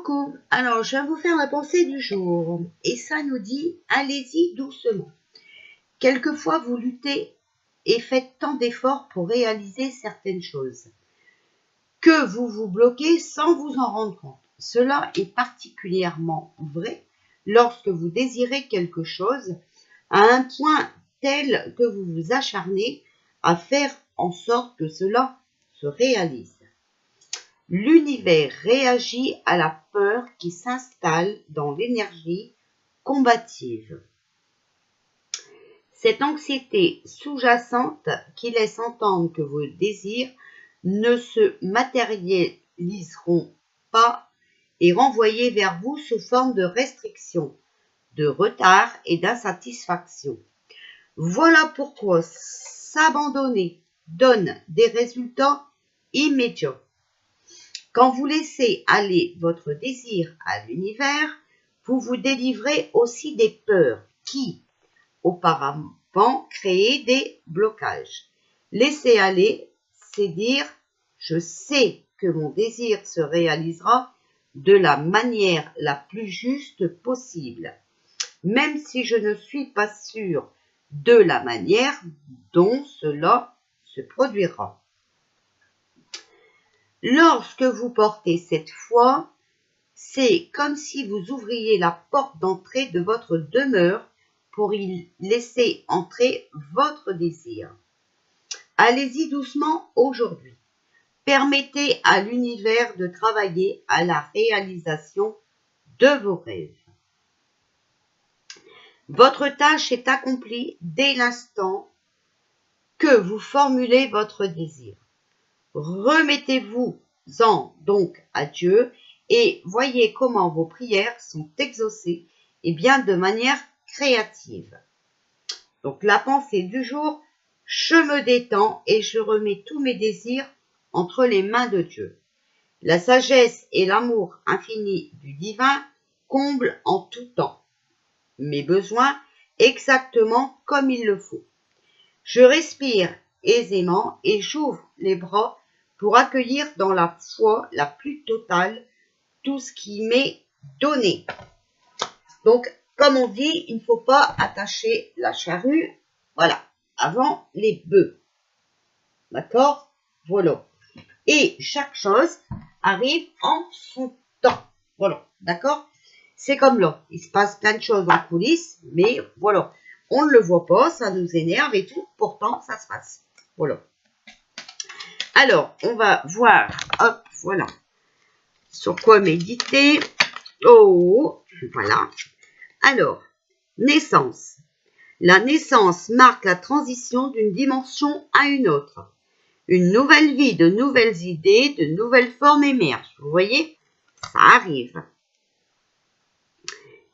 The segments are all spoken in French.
Coucou, alors je vais vous faire la pensée du jour et ça nous dit allez-y doucement. Quelquefois vous luttez et faites tant d'efforts pour réaliser certaines choses que vous vous bloquez sans vous en rendre compte. Cela est particulièrement vrai lorsque vous désirez quelque chose à un point tel que vous vous acharnez à faire en sorte que cela se réalise. L'univers réagit à la peur qui s'installe dans l'énergie combative. Cette anxiété sous-jacente qui laisse entendre que vos désirs ne se matérialiseront pas est renvoyée vers vous sous forme de restriction, de retard et d'insatisfaction. Voilà pourquoi s'abandonner donne des résultats immédiats. Quand vous laissez aller votre désir à l'univers, vous vous délivrez aussi des peurs qui, auparavant, créaient des blocages. Laisser aller, c'est dire « je sais que mon désir se réalisera de la manière la plus juste possible, même si je ne suis pas sûr de la manière dont cela se produira ». Lorsque vous portez cette foi, c'est comme si vous ouvriez la porte d'entrée de votre demeure pour y laisser entrer votre désir. Allez-y doucement aujourd'hui. Permettez à l'univers de travailler à la réalisation de vos rêves. Votre tâche est accomplie dès l'instant que vous formulez votre désir. Remettez-vous-en donc à Dieu et voyez comment vos prières sont exaucées et bien de manière créative. Donc la pensée du jour, je me détends et je remets tous mes désirs entre les mains de Dieu. La sagesse et l'amour infini du divin comblent en tout temps mes besoins exactement comme il le faut. Je respire aisément et j'ouvre les bras pour accueillir dans la foi la plus totale tout ce qui m'est donné. Donc, comme on dit, il ne faut pas attacher la charrue, voilà, avant les bœufs. D'accord? Voilà. Et chaque chose arrive en son temps. Voilà, d'accord? C'est comme là, il se passe plein de choses en coulisses, mais voilà, on ne le voit pas, ça nous énerve et tout, pourtant ça se passe. Voilà. Alors, on va voir, hop, voilà, sur quoi méditer. Oh, voilà. Alors, naissance. La naissance marque la transition d'une dimension à une autre. Une nouvelle vie, de nouvelles idées, de nouvelles formes émergent. Vous voyez, ça arrive.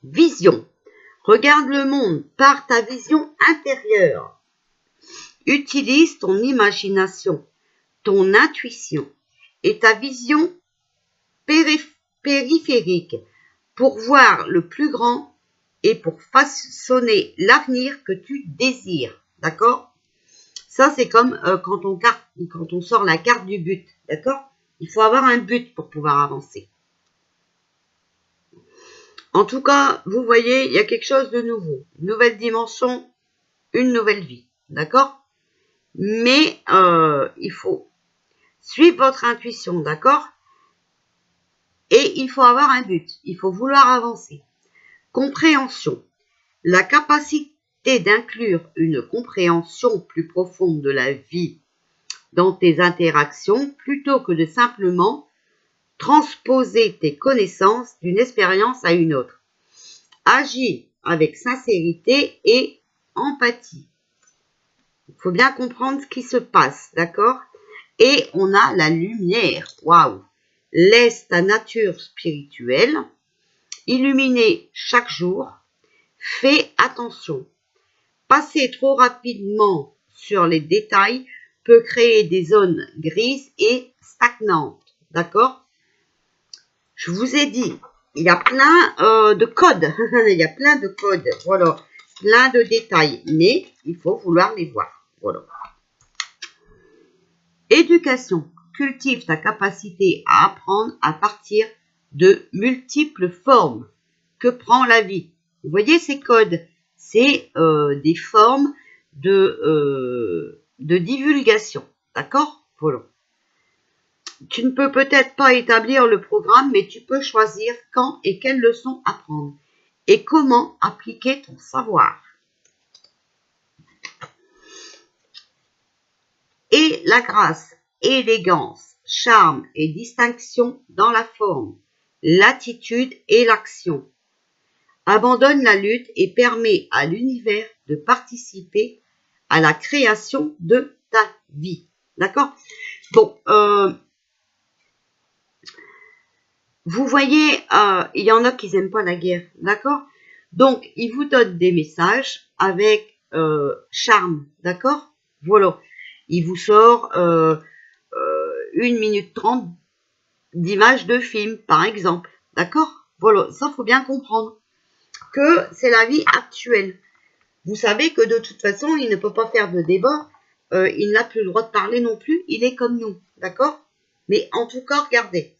Vision. Regarde le monde par ta vision intérieure. Utilise ton imagination, ton intuition et ta vision périphérique pour voir le plus grand et pour façonner l'avenir que tu désires. D'accord? Ça, c'est comme quand on sort la carte du but. D'accord? Il faut avoir un but pour pouvoir avancer. En tout cas, vous voyez, il y a quelque chose de nouveau. Une nouvelle dimension, une nouvelle vie. D'accord? Mais il faut suivre votre intuition, d'accord? Et il faut avoir un but. Il faut vouloir avancer. Compréhension. La capacité d'inclure une compréhension plus profonde de la vie dans tes interactions plutôt que de simplement transposer tes connaissances d'une expérience à une autre. Agis avec sincérité et empathie. Il faut bien comprendre ce qui se passe, d'accord? Et on a la lumière. Waouh! Laisse ta nature spirituelle illuminer chaque jour. Fais attention. Passer trop rapidement sur les détails peut créer des zones grises et stagnantes. D'accord? Je vous ai dit, il y a plein de codes. Il y a plein de codes. Voilà. Plein de détails. Mais il faut vouloir les voir. Voilà. Éducation. Cultive ta capacité à apprendre à partir de multiples formes que prend la vie. Vous voyez ces codes, c'est des formes de divulgation, d'accord? Voilà. Tu ne peux peut-être pas établir le programme, mais tu peux choisir quand et quelles leçons apprendre et comment appliquer ton savoir. Et la grâce, élégance, charme et distinction dans la forme, l'attitude et l'action. Abandonne la lutte et permet à l'univers de participer à la création de ta vie. D'accord? Bon, vous voyez, il y en a qui n'aiment pas la guerre. D'accord? Donc, il vous donne des messages avec charme. D'accord? Voilà. Il vous sort 1 minute 30 d'images de film, par exemple. D'accord? Voilà, ça, faut bien comprendre que c'est la vie actuelle. Vous savez que de toute façon, il ne peut pas faire de débat. Il n'a plus le droit de parler non plus. Il est comme nous. D'accord? Mais en tout cas, regardez.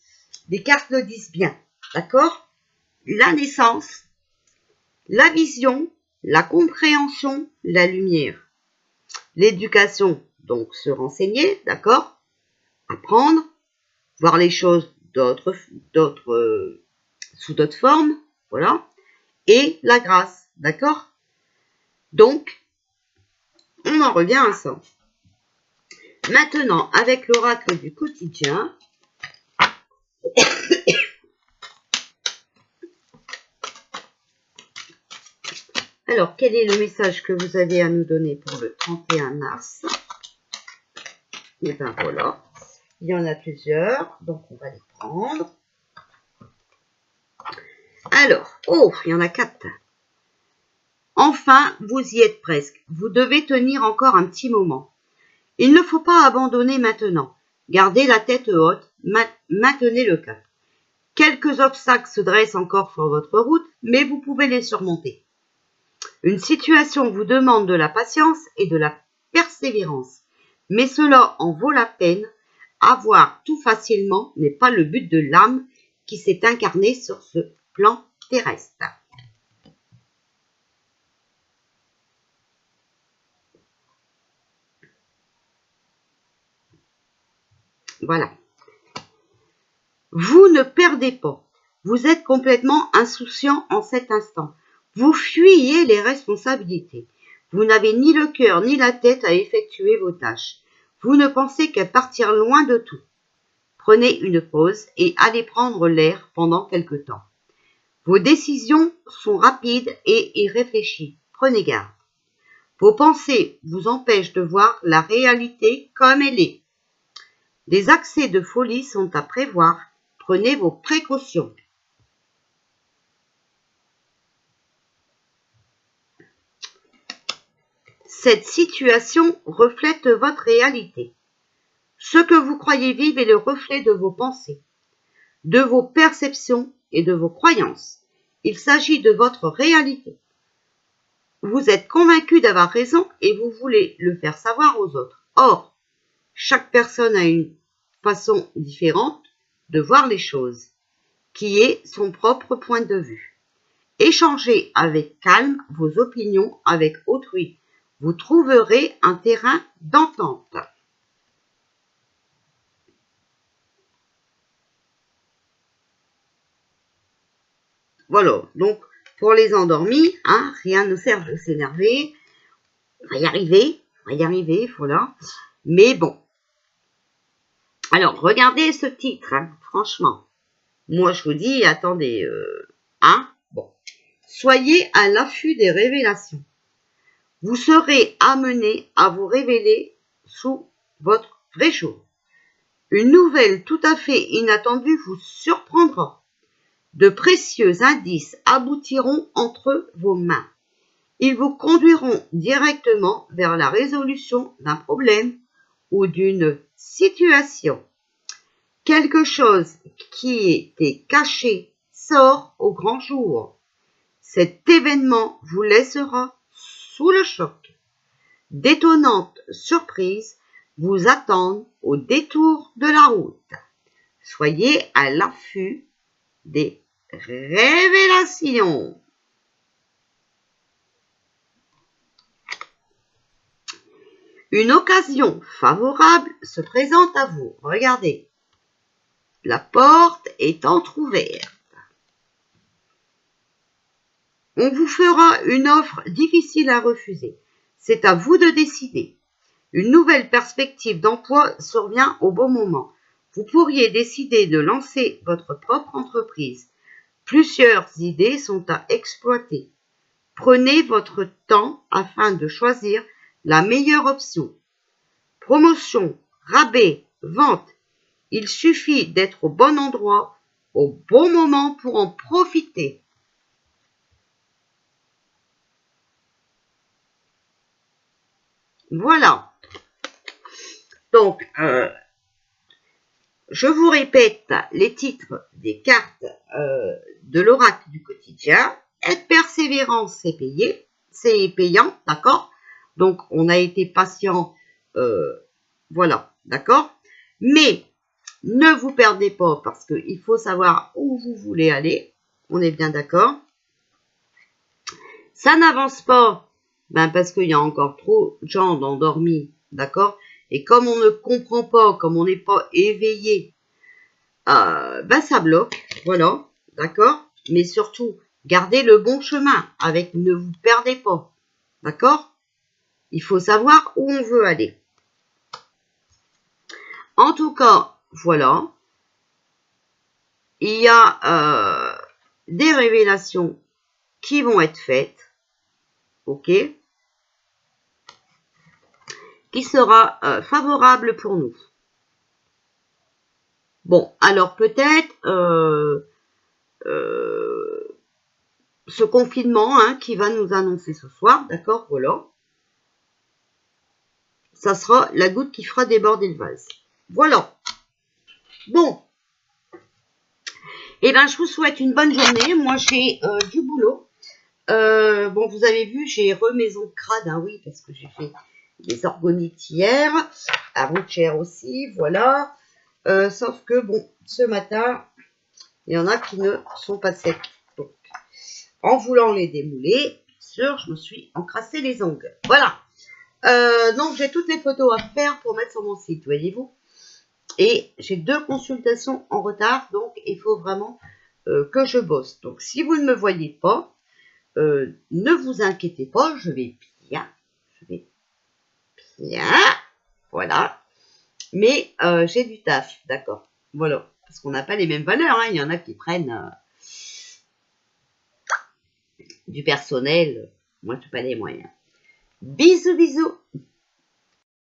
Les cartes le disent bien. D'accord? La naissance, la vision, la compréhension, la lumière. L'éducation, donc se renseigner, d'accord? Apprendre, voir les choses sous d'autres formes, voilà. Et la grâce, d'accord? Donc, on en revient à ça. Maintenant, avec l'oracle du quotidien, alors, quel est le message que vous avez à nous donner pour le 31 mars? Et bien voilà, il y en a plusieurs, donc on va les prendre. Alors, oh, il y en a 4. Enfin, vous y êtes presque. Vous devez tenir encore un petit moment. Il ne faut pas abandonner maintenant. Gardez la tête haute, maintenez le cap. Quelques obstacles se dressent encore sur votre route, mais vous pouvez les surmonter. Une situation vous demande de la patience et de la persévérance, mais cela en vaut la peine. Avoir tout facilement n'est pas le but de l'âme qui s'est incarnée sur ce plan terrestre. Voilà. Vous ne perdez pas. Vous êtes complètement insouciant en cet instant. Vous fuyez les responsabilités. Vous n'avez ni le cœur ni la tête à effectuer vos tâches. Vous ne pensez qu'à partir loin de tout. Prenez une pause et allez prendre l'air pendant quelque temps. Vos décisions sont rapides et irréfléchies. Prenez garde. Vos pensées vous empêchent de voir la réalité comme elle est. Des accès de folie sont à prévoir. Prenez vos précautions. Cette situation reflète votre réalité. Ce que vous croyez vivre est le reflet de vos pensées, de vos perceptions et de vos croyances. Il s'agit de votre réalité. Vous êtes convaincu d'avoir raison et vous voulez le faire savoir aux autres. Or, chaque personne a une façon différente de voir les choses, qui est son propre point de vue. Échangez avec calme vos opinions avec autrui. Vous trouverez un terrain d'entente. Voilà, donc pour les endormis, hein, rien ne sert de s'énerver. On va y arriver, voilà. Mais bon. Alors, regardez ce titre, hein, franchement. Moi, je vous dis, attendez, bon. Soyez à l'affût des révélations. Vous serez amené à vous révéler sous votre vrai jour. Une nouvelle tout à fait inattendue vous surprendra. De précieux indices aboutiront entre vos mains. Ils vous conduiront directement vers la résolution d'un problème ou d'une situation. Quelque chose qui était caché sort au grand jour. Cet événement vous laissera sous le choc. D'étonnantes surprises vous attendent au détour de la route. Soyez à l'affût des révélations. Une occasion favorable se présente à vous. Regardez, la porte est entrouverte. On vous fera une offre difficile à refuser. C'est à vous de décider. Une nouvelle perspective d'emploi survient au bon moment. Vous pourriez décider de lancer votre propre entreprise. Plusieurs idées sont à exploiter. Prenez votre temps afin de choisir la meilleure option. Promotion, rabais, vente. Il suffit d'être au bon endroit, au bon moment pour en profiter. Voilà. Donc, je vous répète les titres des cartes de l'oracle du quotidien. Être persévérant, c'est payé, c'est payant, d'accord? Donc, on a été patient, voilà, d'accord? Mais, ne vous perdez pas parce qu'il faut savoir où vous voulez aller. On est bien d'accord? Ça n'avance pas, parce qu'il y a encore trop de gens endormis, d'accord? Et comme on ne comprend pas, comme on n'est pas éveillé, ça bloque, voilà, d'accord? Mais surtout, gardez le bon chemin, ne vous perdez pas, d'accord? Il faut savoir où on veut aller. En tout cas, voilà, il y a des révélations qui vont être faites, ok? Qui sera favorable pour nous. Bon, alors peut-être ce confinement qui va nous annoncer ce soir, d'accord, voilà. Ça sera la goutte qui fera déborder le vase. Voilà. Bon. Eh bien, je vous souhaite une bonne journée. Moi, j'ai du boulot. Bon, vous avez vu, j'ai mes ongles crades, oui, parce que j'ai fait des orgonites hier, avant-hier aussi, voilà. Sauf que, bon, ce matin, il y en a qui ne sont pas secs. Donc, en voulant les démouler, bien sûr, je me suis encrassé les ongles. Voilà. Donc, j'ai toutes les photos à faire pour mettre sur mon site, voyez-vous. Et j'ai 2 consultations en retard, donc il faut vraiment que je bosse. Donc, si vous ne me voyez pas, ne vous inquiétez pas, je vais bien. Voilà. Mais j'ai du taf, d'accord. Voilà. Parce qu'on n'a pas les mêmes valeurs, Il y en a qui prennent du personnel. Moi, je n'ai pas les moyens. Bisous, bisous.